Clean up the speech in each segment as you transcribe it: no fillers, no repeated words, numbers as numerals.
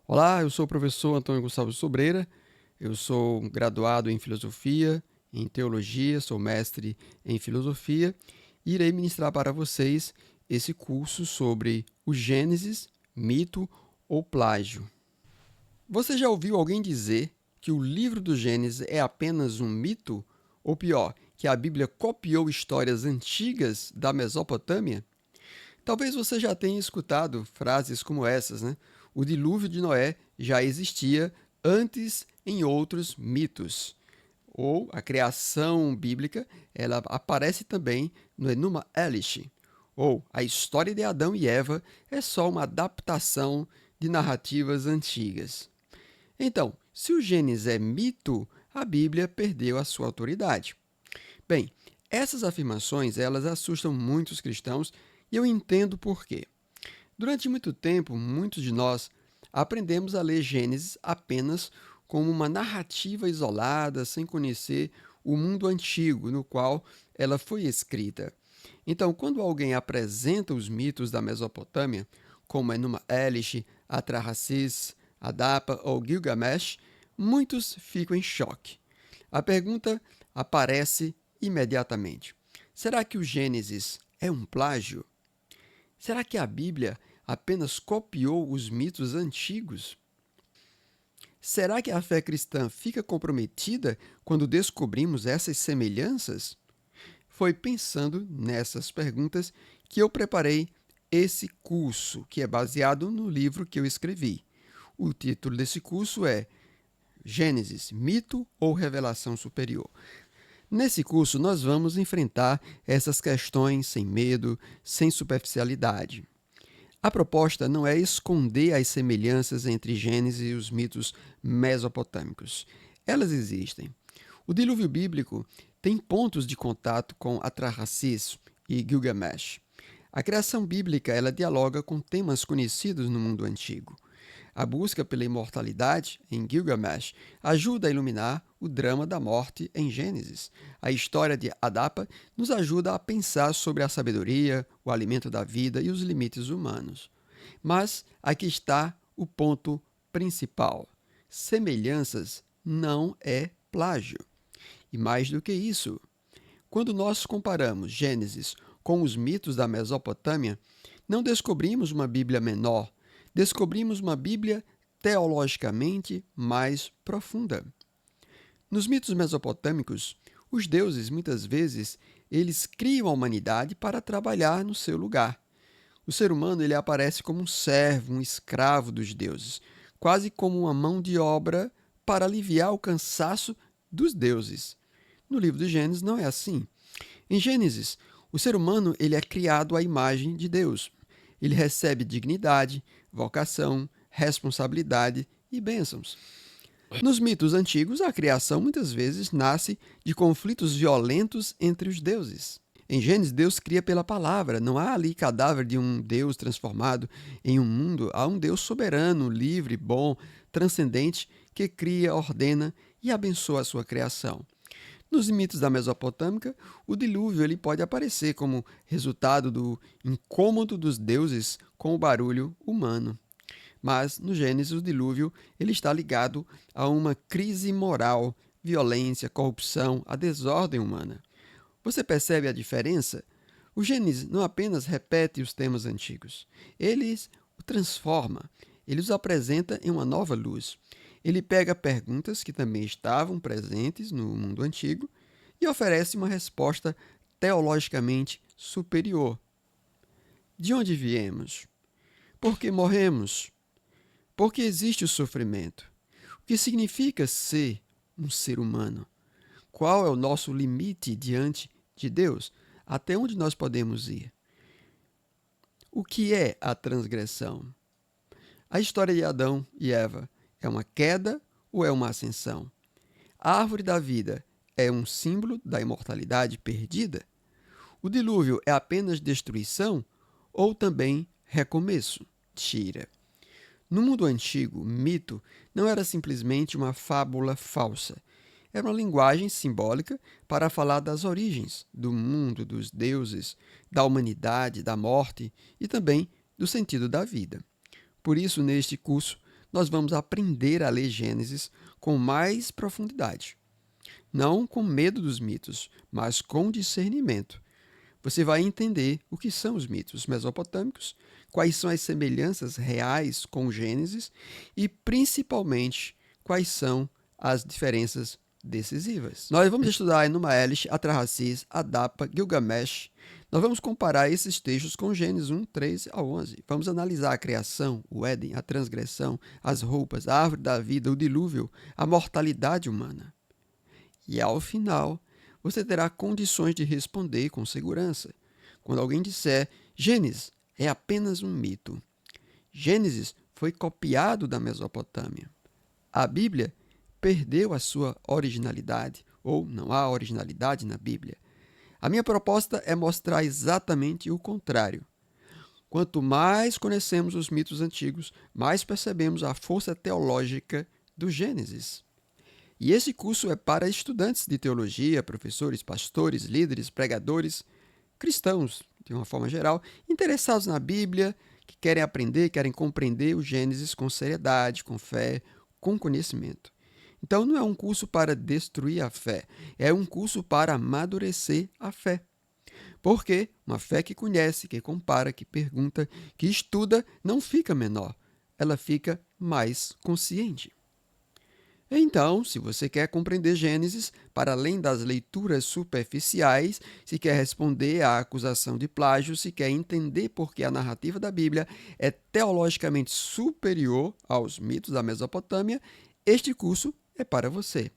Olá, eu sou o professor Antônio Gonçalves Sobreira, eu sou graduado em Filosofia, em Teologia, sou mestre em Filosofia e irei ministrar para vocês esse curso sobre o Gênesis, mito ou plágio. Você já ouviu alguém dizer que o livro do Gênesis é apenas um mito? Ou pior, que a Bíblia copiou histórias antigas da Mesopotâmia? Talvez você já tenha escutado frases como essas, né? O dilúvio de Noé já existia antes em outros mitos. Ou a criação bíblica, ela aparece também no Enuma Elish. Ou a história de Adão e Eva é só uma adaptação de narrativas antigas. Então, se o Gênesis é mito, a Bíblia perdeu a sua autoridade. Bem, essas afirmações, elas assustam muitos cristãos e eu entendo por quê. Durante muito tempo, muitos de nós aprendemos a ler Gênesis apenas como uma narrativa isolada, sem conhecer o mundo antigo no qual ela foi escrita. Então, quando alguém apresenta os mitos da Mesopotâmia, como Enuma Elish, Atrahasis, Adapa ou Gilgamesh, muitos ficam em choque. A pergunta aparece imediatamente: será que o Gênesis é um plágio? Será que a Bíblia apenas copiou os mitos antigos? Será que a fé cristã fica comprometida quando descobrimos essas semelhanças? Foi pensando nessas perguntas que eu preparei esse curso, que é baseado no livro que eu escrevi. O título desse curso é Gênesis, Mito ou Revelação Superior? Nesse curso, nós vamos enfrentar essas questões sem medo, sem superficialidade. A proposta não é esconder as semelhanças entre Gênesis e os mitos mesopotâmicos. Elas existem. O dilúvio bíblico tem pontos de contato com Atrahasis e Gilgamesh. A criação bíblica ela dialoga com temas conhecidos no mundo antigo. A busca pela imortalidade, em Gilgamesh, ajuda a iluminar o drama da morte em Gênesis. A história de Adapa nos ajuda a pensar sobre a sabedoria, o alimento da vida e os limites humanos. Mas aqui está o ponto principal: semelhanças não é plágio. E mais do que isso, quando nós comparamos Gênesis com os mitos da Mesopotâmia, não descobrimos uma Bíblia menor, descobrimos uma Bíblia teologicamente mais profunda. Nos mitos mesopotâmicos, os deuses, muitas vezes, eles criam a humanidade para trabalhar no seu lugar. O ser humano ele aparece como um servo, um escravo dos deuses, quase como uma mão de obra para aliviar o cansaço dos deuses. No livro de Gênesis não é assim. Em Gênesis, o ser humano ele é criado à imagem de Deus. Ele recebe dignidade, vocação, responsabilidade e bênçãos. Nos mitos antigos, a criação muitas vezes nasce de conflitos violentos entre os deuses. Em Gênesis, Deus cria pela palavra. Não há ali cadáver de um Deus transformado em um mundo. Há um Deus soberano, livre, bom, transcendente, que cria, ordena e abençoa a sua criação. Nos mitos da Mesopotâmica, o dilúvio ele pode aparecer como resultado do incômodo dos deuses com o barulho humano. Mas, no Gênesis, o dilúvio ele está ligado a uma crise moral, violência, corrupção, a desordem humana. Você percebe a diferença? O Gênesis não apenas repete os temas antigos, ele o transforma, ele os apresenta em uma nova luz. Ele pega perguntas que também estavam presentes no mundo antigo e oferece uma resposta teologicamente superior. De onde viemos? Por que morremos? Por que existe o sofrimento? O que significa ser um ser humano? Qual é o nosso limite diante de Deus? Até onde nós podemos ir? O que é a transgressão? A história de Adão e Eva é uma queda ou é uma ascensão? A árvore da vida é um símbolo da imortalidade perdida? O dilúvio é apenas destruição ou também recomeço? Tira. No mundo antigo, mito não era simplesmente uma fábula falsa. Era uma linguagem simbólica para falar das origens do mundo, dos deuses, da humanidade, da morte e também do sentido da vida. Por isso, neste curso, nós vamos aprender a ler Gênesis com mais profundidade. Não com medo dos mitos, mas com discernimento. Você vai entender o que são os mitos mesopotâmicos, quais são as semelhanças reais com Gênesis e, principalmente, quais são as diferenças decisivas. Nós vamos estudar Enuma Elish, Atrahasis, Adapa, Gilgamesh. Nós vamos comparar esses textos com Gênesis 1, 3 a 11. Vamos analisar a criação, o Éden, a transgressão, as roupas, a árvore da vida, o dilúvio, a mortalidade humana. E, ao final, você terá condições de responder com segurança. Quando alguém disser, Gênesis é apenas um mito. Gênesis foi copiado da Mesopotâmia. A Bíblia perdeu a sua originalidade, ou não há originalidade na Bíblia. A minha proposta é mostrar exatamente o contrário. Quanto mais conhecemos os mitos antigos, mais percebemos a força teológica do Gênesis. E esse curso é para estudantes de teologia, professores, pastores, líderes, pregadores, cristãos, de uma forma geral, interessados na Bíblia, que querem aprender, querem compreender o Gênesis com seriedade, com fé, com conhecimento. Então, não é um curso para destruir a fé, é um curso para amadurecer a fé. Porque uma fé que conhece, que compara, que pergunta, que estuda, não fica menor, ela fica mais consciente. Então, se você quer compreender Gênesis, para além das leituras superficiais, se quer responder à acusação de plágio, se quer entender por que a narrativa da Bíblia é teologicamente superior aos mitos da Mesopotâmia, este curso é para você.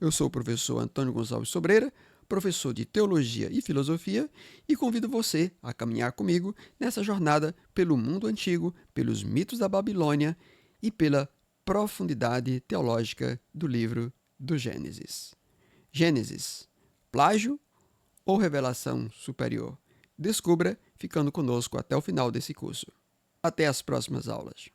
Eu sou o professor Antônio Gonçalves Sobreira, professor de Teologia e Filosofia, e convido você a caminhar comigo nessa jornada pelo mundo antigo, pelos mitos da Babilônia e pela profundidade teológica do livro do Gênesis. Gênesis, plágio ou revelação superior? Descubra ficando conosco até o final desse curso. Até as próximas aulas.